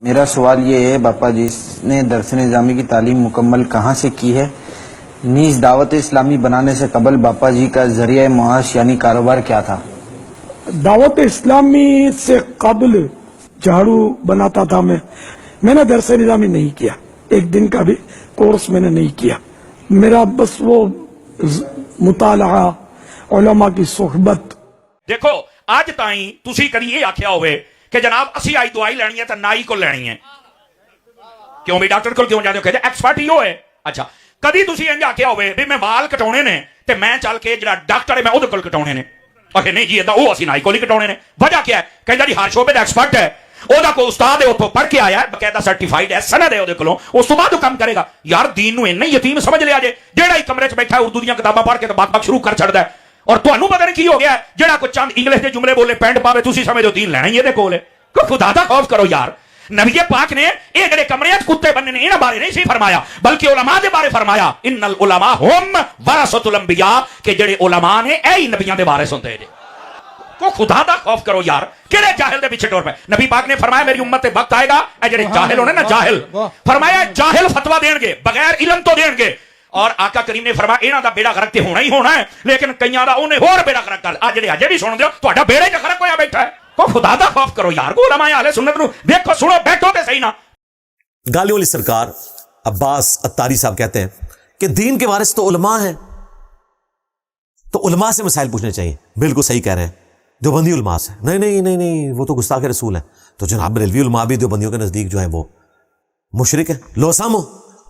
میرا سوال یہ ہے باپا جی نے درس نظامی کی تعلیم مکمل کہاں سے کی ہے؟ نیز دعوت اسلامی بنانے سے قبل باپا جی کا ذریعہ معاش یعنی کاروبار کیا تھا؟ دعوت اسلامی سے قبل جھاڑو بناتا تھا میں نے درس نظامی نہیں کیا، ایک دن کا بھی کورس میں نے نہیں کیا. میرا بس وہ مطالعہ، علماء کی صحبت. دیکھو اج تائیں تسی کدی یہ آکھیا ہوئے کہ جناب اسی آئی دوائی لینی ہے تو نائی کو لینی ہے، کیوں بھی ڈاکٹر کو کیوں جاتے ہو کہ ایکسپرٹ ہی ہے. اچھا کدی تسی انج آکھیا ہوئے بھی میں وال کٹاونے نے تے میں چل کے جڑا ڈاکٹر ہے میں اودے کول کٹاونے نے؟ اوکے نہیں جی ادا وہ اسی نائی کول ہی کٹاونے نے. وجہ کیا ہے؟ کہندا جی ہر شعبے دا ایکسپرٹ ہے، اودا کو استاد ہے، اوتھوں پڑھ کے آیا ہے، باقاعدہ سرٹیفائیڈ ہے، سند ہے اودے کولوں، اس تو بعد کام کرے گا. یار دین نو انہی یتیم سمجھ لیا جے جیڑا ہی کمرے وچ بیٹھا ہے اردو دیاں کتاباں پڑھ کے تے بات شروع کر چھڑدا ہے. اور تانوں پتہ نہیں کی ہو گیا ہے جیڑا کوئی چند انگلش دے جملے بولے پینٹ پاوے تسی سمجھو دین لینا ہی اے دے کول ہے. خدا دا خوف کرو یار. نبی پاک نے اے جڑے کمرے وچ کتے بننے نے انہاں بارے نہیں سی فرمایا بلکہ علماء دے بارے فرمایا ان العلماء هم ورثۃ الانبیاء کہ جڑے علماء نے اے ہی نبیاں دے وارث ہوندے نے. کو خدا دا خوف کرو یار. کہڑے جاہل دے پیچھے ٹور پے؟ نبی پاک نے فرمایا میری امت تے وقت آئے گا اے جڑے جاہل ہونے نا جاہل، فرمایا جاہل فتوی دین گے بغیر علم تو دین گے. اور آقا کریم نے فرمایا انہاں دا بیڑا غرق تے ہونا ہی ہونا ہے لیکن کئیاں دا اونے ہور بیڑا غرق کر آ جڑے اجے بھی سن دیو تہاڈا بیڑا ہی غرق ہویا بیٹھا ہے. کو خدا دا خوف کرو یار. کو علماء اہل سنت نو دیکھو سنو بیٹھو تے صحیح نا. غالب علی سرکار عباس اتاری صاحب کہتے ہیں کہ دین کے وارث تو علماء ہیں، تو علماء سے مسائل پوچھنے چاہیے. بالکل صحیح کہہ رہے ہیں. دیوبندی علماء سے نہیں نہیں نہیں نہیں وہ تو گستاخ رسول ہیں. تو جناب بریلوی علماء بھی دیوبندیوں کے نزدیک جو ہیں وہ مشرک ہیں. لو سامو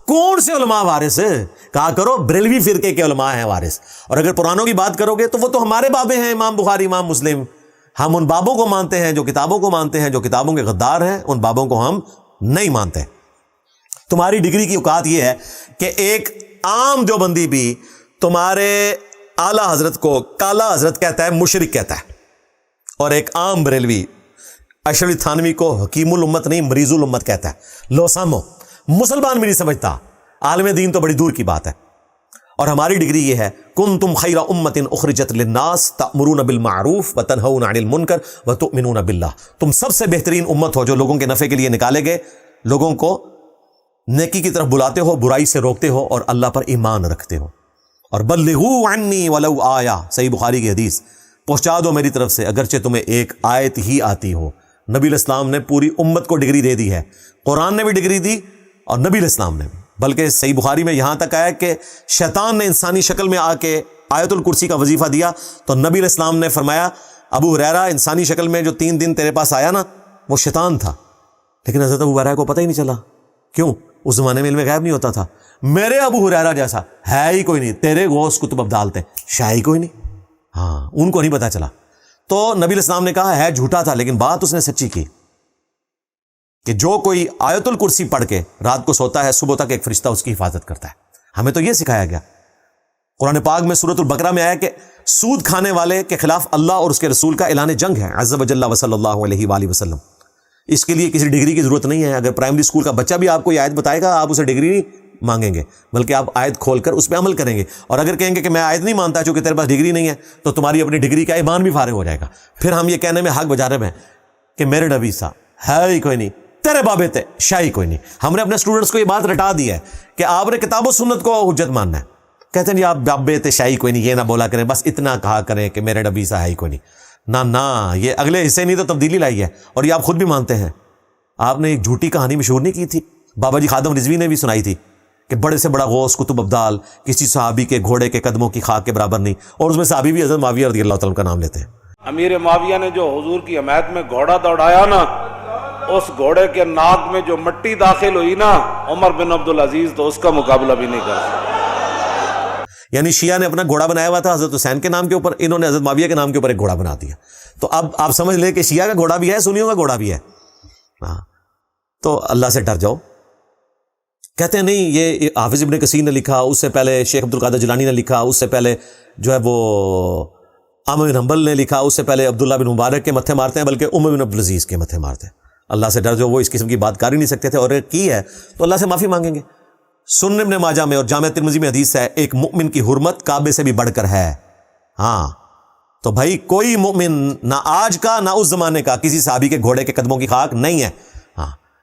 کون سے علماء وارث ہے؟ کہا کرو بریلوی فرقے کے علماء ہیں وارث. اور اگر پرانوں کی بات کرو گے تو وہ تو ہمارے بابے ہیں، امام بخاری، امام مسلم. ہم ان بابوں کو مانتے ہیں جو کتابوں کو مانتے ہیں، جو کتابوں کے غدار ہیں ان بابوں کو ہم نہیں مانتے. تمہاری ڈگری کی اوقات یہ ہے کہ ایک عام دیوبندی بھی تمہارے اعلیٰ حضرت کو کالا حضرت کہتا ہے، مشرک کہتا ہے. اور ایک عام بریلوی اشرف تھانوی کو حکیم الامت نہیں مریض الامت کہتا ہے. لو سامو مسلمان بھی نہیں سمجھتا، عالم دین تو بڑی دور کی بات ہے. اور ہماری ڈگری یہ ہے کنتم خیر امت اخرجت للناس تأمرون بالمعروف وتنہون عن المنکر وتؤمنون باللہ. تم سب سے بہترین امت ہو جو لوگوں کے نفع کے لیے نکالے گئے، لوگوں کو نیکی کی طرف بلاتے ہو، برائی سے روکتے ہو اور اللہ پر ایمان رکھتے ہو. اور بلغوا عنی ولو آیا، صحیح بخاری کی حدیث، پہنچا دو میری طرف سے اگرچہ تمہیں ایک آیت ہی آتی ہو. نبی علیہ السلام نے پوری امت کو ڈگری دے دی ہے. قرآن نے بھی ڈگری دی اور نبی علیہ السلام نے بھی. بلکہ صحیح بخاری میں یہاں تک آیا کہ شیطان نے انسانی شکل میں آ کے آیت الکرسی کا وظیفہ دیا تو نبی علیہ السلام نے فرمایا ابو ہریرہ انسانی شکل میں جو 3 دن تیرے پاس آیا نا وہ شیطان تھا. لیکن حضرت ابو ہریرہ کو پتہ ہی نہیں چلا. کیوں؟ اس زمانے میں علم غیب نہیں ہوتا تھا. میرے ابو ہریرہ جیسا ہے ہی کوئی نہیں، تیرے غوث کتب ابدال شاہ ہی کوئی نہیں. ہاں ان کو نہیں پتا چلا. تو نبی علیہ السلام نے کہا ہے جھوٹا تھا لیکن بات اس نے سچی کی کہ جو کوئی آیت الکرسی پڑھ کے رات کو سوتا ہے صبح تک ایک فرشتہ اس کی حفاظت کرتا ہے. ہمیں تو یہ سکھایا گیا. قرآن پاک میں سورۃ البقرہ میں آیا کہ سود کھانے والے کے خلاف اللہ اور اس کے رسول کا اعلان جنگ ہے عز وجل وصلی اللہ علیہ وآلہ وسلم. اس کے لیے کسی ڈگری کی ضرورت نہیں ہے. اگر پرائمری اسکول کا بچہ بھی آپ کو یہ آیت بتائے گا آپ اسے ڈگری نہیں مانگیں گے بلکہ آپ آیت کھول کر اس پہ عمل کریں گے. اور اگر کہیں گے کہ میں آیت نہیں مانتا چونکہ تیرے پاس ڈگری نہیں ہے تو تمہاری اپنی ڈگری کا ایمان بھی فارغ ہو جائے گا. پھر ہم یہ کہنے میں حق بجا رہے ہیں کہ میرے نبی صاحب ہے ہی کوئی نہیں، تیرے بابے تھے شاہی کوئی نہیں. ہم نے اپنے اسٹوڈنٹس کو یہ بات رٹا دی ہے کہ آپ نے کتاب و سنت کو حجت ماننا ہے. کہتے ہیں جی آپ بابے تھے شاہی کوئی نہیں، یہ نہ بولا کریں، بس اتنا کہا کریں کہ میرے نبی صاحب ہے ہی کوئی نہیں. نہ یہ اگلے حصے نہیں تو تبدیلی لائی ہے. اور یہ آپ خود بھی مانتے ہیں. آپ نے ایک جھوٹی کہانی مشہور نہیں کی تھی، بابا جی خادم رضوی نے بھی سنائی تھی کہ بڑے سے بڑا غوث کتب ابدال کسی صحابی کے گھوڑے کے قدموں کی خاک کے برابر نہیں. اور اس میں صحابی بھی حضرت معاویہ رضی اللہ تعالیٰ کا نام لیتے ہیں. امیر معاویہ نے جو حضور کی حمایت میں گھوڑا دوڑایا نا، اس گھوڑے کے ناک میں جو مٹی داخل ہوئی نا عمر بن عبدالعزیز تو اس کا مقابلہ بھی نہیں کر سکتا. یعنی شیعہ نے اپنا گھوڑا بنایا ہوا تھا حضرت حسین کے نام کے اوپر، انہوں نے حضرت معاویہ کے نام کے اوپر ایک گھوڑا بنا دیا. تو اب آپ سمجھ لیں کہ شیعہ کا گھوڑا بھی ہے، سنیوں کا گھوڑا بھی ہے. ہاں تو اللہ سے ڈر جاؤ. کہتے ہیں نہیں یہ حافظ ابن کثیر نے لکھا، اس سے پہلے شیخ عبد القادر جیلانی نے لکھا، اس سے پہلے جو ہے وہ احمد بن حنبل نے لکھا، اس سے پہلے عبداللہ بن مبارک کے متھے مارتے ہیں بلکہ عمر بن عبدالعزیز کے متھے مارتے ہیں. اللہ سے ڈر جاؤ، وہ اس قسم کی بات کر ہی نہیں سکتے تھے اور اگر کی ہے تو اللہ سے معافی مانگیں گے. سنن ابن ماجہ میں اور جامع ترمذی میں حدیث ہے ایک مؤمن کی حرمت کعبے سے بھی بڑھ کر ہے. ہاں تو بھائی کوئی مؤمن نہ آج کا نہ اس زمانے کا کسی صحابی کے گھوڑے کے قدموں کی خاک نہیں ہے. ہاں